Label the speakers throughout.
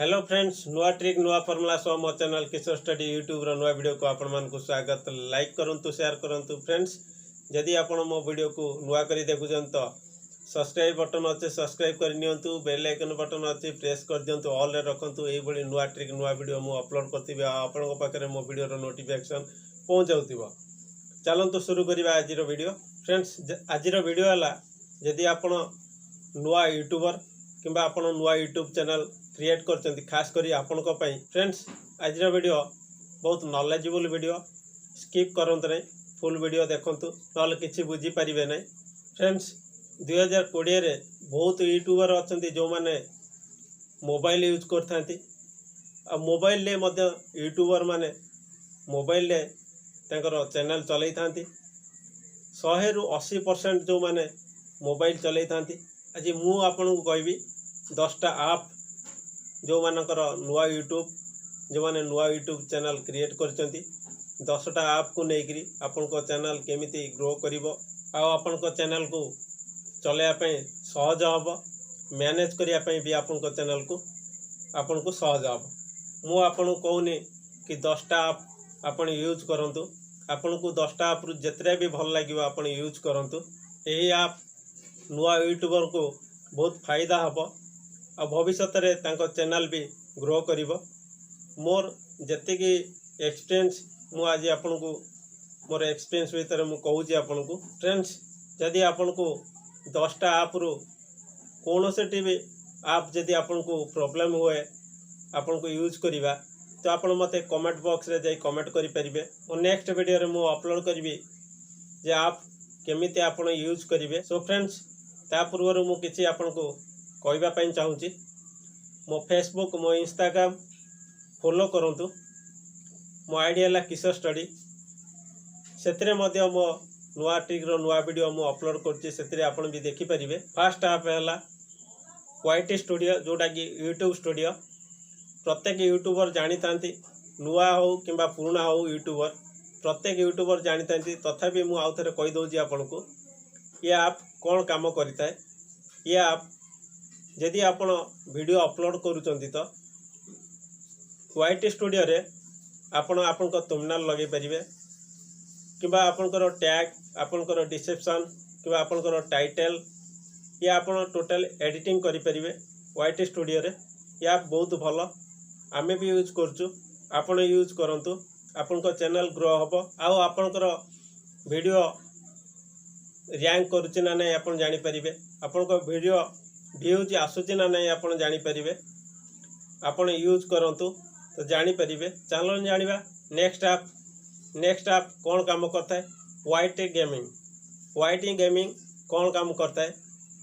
Speaker 1: Hello friends नुआ trick नुआ formula so मो चैनल किशोर स्टडी यूट्यूब रो नुआ वीडियो को आपण मान को स्वागत लाइक करंतु शेयर करंतु फ्रेंड्स जदि आपण मो वीडियो को नुआ करी देखुछन तो सब्सक्राइब बटन अच्छे सब्सक्राइब कर नियंतु बेल आइकन बटन अच्छे प्रेस कर दियंतु ऑल रे रखंतु एई बडी नुआ ट्रिक नुआ वीडियो मु अपलोड करथिबे आपण को पाखरे मो वीडियो रो नोटिफिकेशन पहुंच जाउतिबो। चलंतु शुरू करिबा आज रो वीडियो। फ्रेंड्स आज रो वीडियो हला जदि आपण नुआ यूट्यूबर किंबा आपण नुआ यूट्यूब चैनल क्रिएट करचंती खास करी आपण को पई फ्रेंड्स आज रो वीडियो बहुत नॉलेजेबल वीडियो स्किप करंत नै फुल वीडियो देखंतु नल किछि बुझी परिबे नै। फ्रेंड्स 2020 रे बहुत यूट्यूबर अछंती जो माने मोबाइल यूज करथांती आ मोबाइल ले मध्य यूट्यूबर माने मोबाइल ले तांकर चैनल चलै थांती 100 रु 80% जो माने मोबाइल चलै थांती। आज मु आपन को कहबी 10टा ऐप जो मानकर नुआ यूट्यूब जो माने नुआ यूट्यूब चैनल क्रिएट करचंती 10टा ऐप को नेकरी आपन को चैनल केमिति ग्रो करिवो आ आपन को चैनल को चलेया पई सहज हबो मैनेज करिया पई भी आपन को चैनल को आपन को सहज हबो। मु आपन को कहूनी कि 10टा ऐप आपन यूज करंतु आपन को 10टा ऐप रु जेतरे भी भल लागिवो आपन यूज करंतु। एही ऐप नुआ यूट्यूबर को बहुत फायदा हबो आ भविष्य रे तांको चैनल भी ग्रो करिवो। मोर जेतिकी एक्सपीरियंस मु आज आपन को मोर एक्सपीरियंस भीतर मु कहू छी आपन को। फ्रेंड्स जदि आपन को 10टा ऐप रु कोनोसेटी भी ऐप जदि आपन को प्रॉब्लम हुए आपन को यूज करिवा तो आपन मते कमेंट बॉक्स रे जाई कमेंट करि परिबे और नेक्स्ट वीडियो रे मु अपलोड करबी जे ऐप केमिति आपन यूज करिवे। सो फ्रेंड्स ता पूर्व मु किछि आपन को कहबा पई चाहूची मो फेसबुक मो इंस्टाग्राम फॉलो करंतु मो आईडी है किशोर स्टडी सेतरे मध्य मो नुआ ट्रिक रो नुआ वीडियो मु अपलोड करछि सेतरे आपण भी देखि परिबे। फर्स्ट ऐप हैला वाईटी स्टूडियो जोटा कि यूट्यूब स्टूडियो प्रत्येक यूट्यूबर जानी तांती नुआ हो किंबा पुराना हो यूट्यूबर प्रत्येक यूट्यूबर जानी तांती तथापि मु आउ थरे कहि दउची आपण को ये ऐप कोन काम करिताय। ये ऐप जदि आपण वीडियो अपलोड करूचंती तो वाईटी स्टूडियो रे आपण आपन को थंबनेल लगे परिबे किबा आपन को टैग आपन को डिस्क्रिप्शन किबा आपन को टाइटल ये आपन टोटल एडिटिंग करि परिबे वाईटी स्टूडियो रे। या बहुत भलो आमे भी यूज करचु आपन यूज करंतु आपन को चैनल ग्रो हबो आ आपन को वीडियो रैंक करूची ना नै आपन जानि परिबे आपन को वीडियो व्यूज आसुची ना नै आपन जानि परिबे आपन यूज करंतु तो जानि परिबे। चलो जानिबा नेक्स्ट ऐप कोन काम करता है वाईटी गेमिंग कोन काम करता है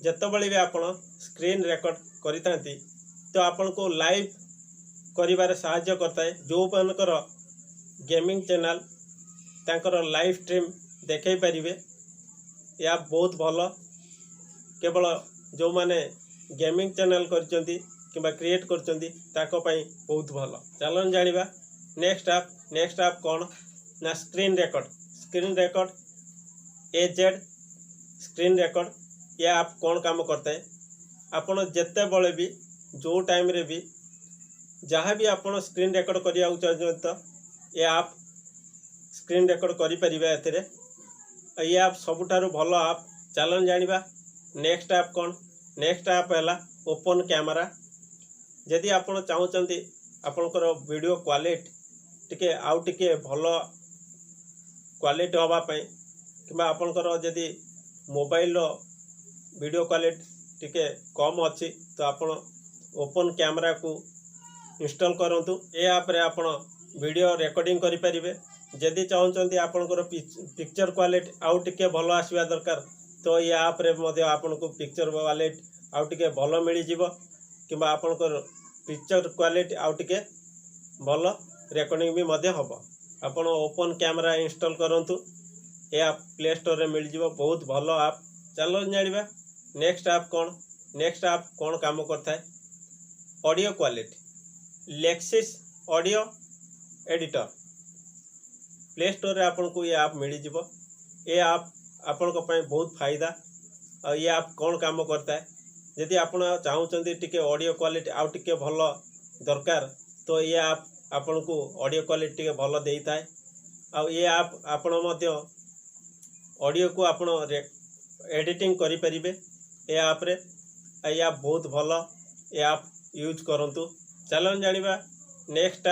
Speaker 1: जतबेले भी आपन स्क्रीन रिकॉर्ड करितांती तो आपन को लाइव करिबारे सहायता करता है। जो पनकर गेमिंग चैनल तांकर लाइव स्ट्रीम देखै परिबे या बहुत भलो केवल जो माने गेमिंग चैनल करचंती किबा क्रिएट करचंती ताको पई बहुत भलो। चलन जानिबा नेक्स्ट ऐप कोन ना screen record AZ screen record ये ऐप कोन काम करता है आपण जेते बळे भी जो टाइम रे भी जहाँ भी आपण स्क्रीन रिकॉर्ड करिया चाहते तो ये ऐप स्क्रीन रिकॉर्ड करि परिबा एतरे ये ऐप सबुठारु भलो ऐप। चलन जानिबा नेक्स्ट ऐप कोन नेक्स्ट ऐप हैला ओपन कैमरा। जदि आपण चाहूचंती आपनकर वीडियो क्वालिटी टिके आउ टिके भलो क्वालिटी होबा पई किबा आपनकर जदि मोबाइल रो वीडियो क्वालिटी टिके कम अछि तो आपण ओपन कैमरा को इंस्टॉल करंतु। ए ऐप रे आपण वीडियो रिकॉर्डिंग करि परिबे जदि चाहूचंती आपनकर पिक्चर क्वालिटी आउ टिके भलो आसीबा दरकार तो ये ऐप रे मध्य आपन को पिक्चर क्वालिटी आउ टिके भलो मिली जिवो किबा आपन को पिक्चर क्वालिटी आउ टिके भलो रिकॉर्डिंग भी मध्य हबो। आपन ओपन कैमरा इंस्टॉल करंतु ए ऐप प्ले स्टोर रे मिल जिवो बहुत भलो ऐप। चलो जानिबा नेक्स्ट ऐप कोन काम करता है audio quality Lexus audio editor play store रे आपन को ये ऐप मिली जिवो। ए ऐप आपन को पई बहुत फायदा और ये ऐप कोन काम करता है जदि आपण चाहूचंती टिके ऑडियो क्वालिटी आउ टिके भलो दरकार तो ये आप आपण को ऑडियो क्वालिटी टिके भल देई थाए। आ ये आप आपण मध्य ऑडियो को आपण एडिटिंग करि परिबे ए ऐप रे। ये ऐप बहुत भल, ये ऐप यूज करंतु। चलन जानिबा नेक्स्ट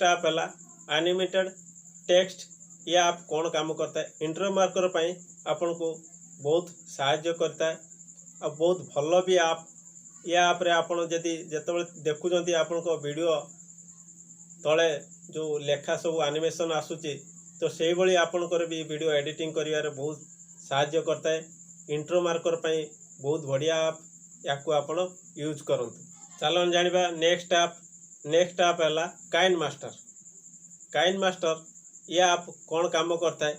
Speaker 1: ऐप है एनिमेटेड टेक्स्ट। ये ऐप कौन काम करता है? इंट्रो मार्कर पई आपन को बहुत सहायता करता है और बहुत भल भी ऐप। ये ऐप रे आपन जदि जेतबे देखुचंती आपन को वीडियो तले जो लेखा सब एनिमेशन आसुची तो से भली आपन कर भी वीडियो एडिटिंग करिवारे बहुत सहायता करता है। इंट्रो मार्कर पई बहुत बढ़िया ऐप, याकू आपन यूज करंतु। चलन जानिबा नेक्स्ट ऐप है काइन मास्टर। ये ऐप कौन काम करता है?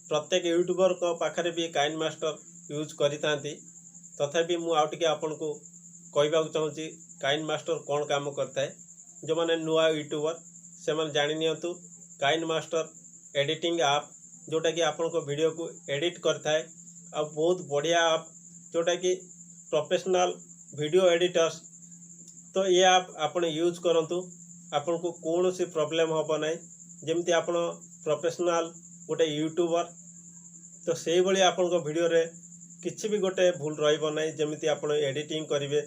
Speaker 1: प्रत्येक यूट्यूबर को पाखरे भी काइन मास्टर यूज करितांती। तथापि मु आउ टिके आपन को कहबाक चाहूँगी काइन मास्टर कौन काम करता है। जो माने नुआ यूट्यूबर से माने जानि नियंतु काइन मास्टर एडिटिंग ऐप, जोटा कि आपन को वीडियो को एडिट करता है और बहुत बढ़िया ऐप, जोटा कि प्रोफेशनल वीडियो एडिटर्स तो ये ऐप आपन यूज करंतु। आपन को कौन सी प्रॉब्लम होबो नाही। जेमती आपन प्रोफेशनल गोटे यूट्यूबर तो से भली आपन को वीडियो रे किछि भी गोटे भूल रहिबो नाही। जेमती आपन एडिटिंग करिवे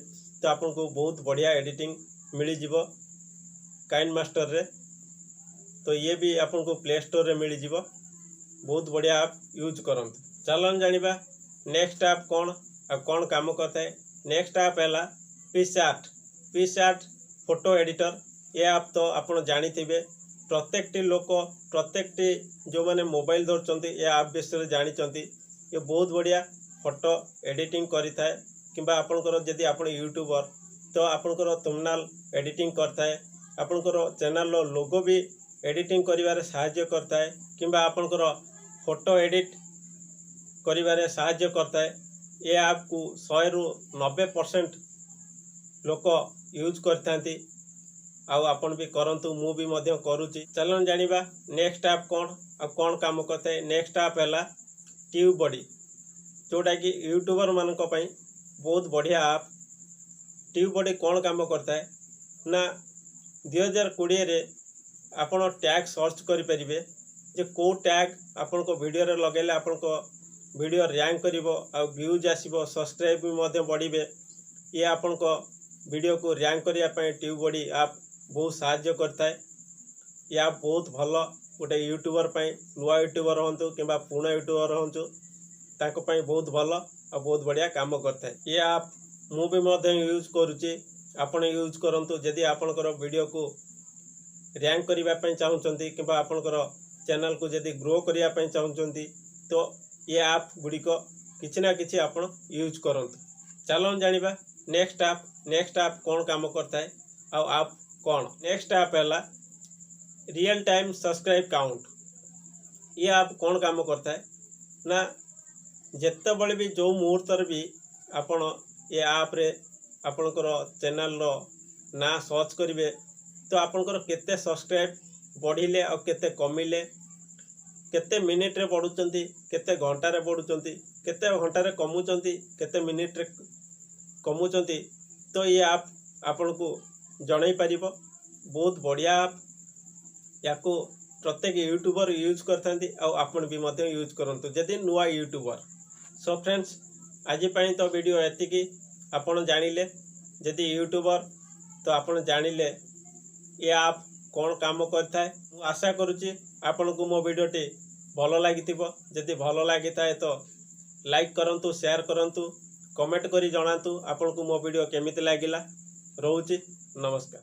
Speaker 1: तो आपन को बहुत बढ़िया एडिटिंग मिली जिवो काइन मास्टर रे। तो ये भी आपन को प्ले स्टोर रे मिली जिवो। बहुत बढ़िया ऐप यूज करंतु। चलन जानिबा नेक्स्ट ऐप कौन काम करता है। नेक्स्ट ऐप है पिक्सआर्ट फोटो एडिटर। ये ऐप तो आपन जानिथिबे, प्रत्येकटी लोक प्रत्येकटी जो माने मोबाइल धरचंती ये ऐप विषय जानिचंती। ये बहुत बढ़िया फोटो एडिटिंग करिथाए किंबा आपनकर जदि आपन यूट्यूबर तो आपनकर थंबनेल एडिटिंग करता है, आपनकर चैनल रो लोगो भी एडिटिंग करिवारे सहायता करता है किंबा आपनकर फोटो एडिट करिवारे सहायता करता है। ये ऐप को 100 रु 90% लोक यूज करथांती। आउ आपन भी करंतु, मु भी मध्य करूची। चलन जानिबा नेक्स्ट ऐप कौन काम करता है। नेक्स्ट ऐप है ट्यूब बॉडी, जोटा कि यूट्यूबर मानक पई बहुत बढ़िया ऐप। ट्यूब बॉडी कौन काम करता है ना 2020 रे आपन टैग सर्च करि परिबे जे को टैग आपन को वीडियो रे लगेले आपन को वीडियो रैंक करिवो आ व्यूज आसीबो, सब्सक्राइब भी मध्य बढ़िबे। ये आपन को वीडियो को रैंक करिया पई ट्यूब बॉडी ऐप बहुत सहायता करता है। या बहुत भल गोटे यूट्यूबर पई, नुआ यूट्यूबर हंतु किंबा पुणा यूट्यूबर हंतु, ताको पई बहुत भल और बहुत बढ़िया काम करता है। ये ऐप मु भी मध्य यूज करूची, आपण यूज करंतु। जदि आपनकर वीडियो को रैंक करिवा पई चाहुचंती किंबा आपनकर चैनल को जदि ग्रो करिया पई चाहुचंती तो ये ऐप गुड़िक किछि ना किछि आपण यूज करंतु। चलन जानिबा नेक्स्ट ऐप कौन काम करता है और ऐप कौन। नेक्स्ट ऐप है रियल टाइम सब्सक्राइब काउंट। ये ऐप कौन काम करता है ना जिते बड़े भी जो मुहूर्त भी आपण ये ऐप रे आपनकर चैनल रो ना सर्च करिवे तो आपनकर केते सब्सक्राइब बढ़िले और केते कमिले, केते मिनिट रे बढ़ुचंती, केते घंटा रे बढ़ुचंती, केते घंटा रे कमुचंती, केते मिनिट रे कमुचंती, तो ये ऐप आपन को जणै परिबो। बहुत बढ़िया ऐप, याको प्रत्येक यूट्यूबर यूज करथांती और आपन भी मध्य यूज करंतु जदि नुआ यूट्यूबर। सो फ्रेंड्स आज पई तो वीडियो एतिकी। आपन जानिले जदि यूट्यूबर तो आपन जानिले ये ऐप कौन काम करता है। मु आशा करूची आपन को मो वीडियोटी भल लागिथिबो। जदि भल लागिथाए तो लाइक करंतु, शेयर करंतु, कमेंट करी जणांतु आपन को मो वीडियो केमिति लागिला। रहूची, नमस्कार।